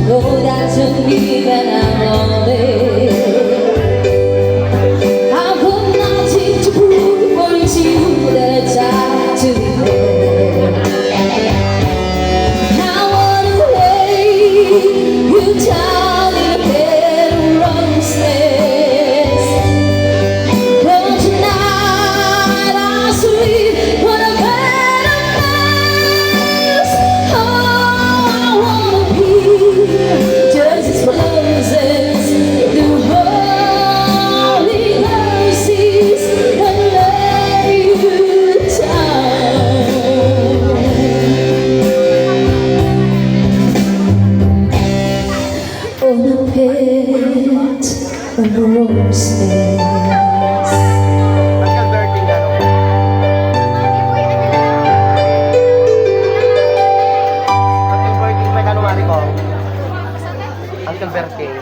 No, that took me that I'm lonely. I could not take to prove for you that I tried to be fair. I wanna lay you down in a bed of roses. But tonight I sleep on a bed of roses. Oh, I wanna be just as roses, the holy mercies, and lay you down on a bed of roses. Uncle birthday. Uncle birthday.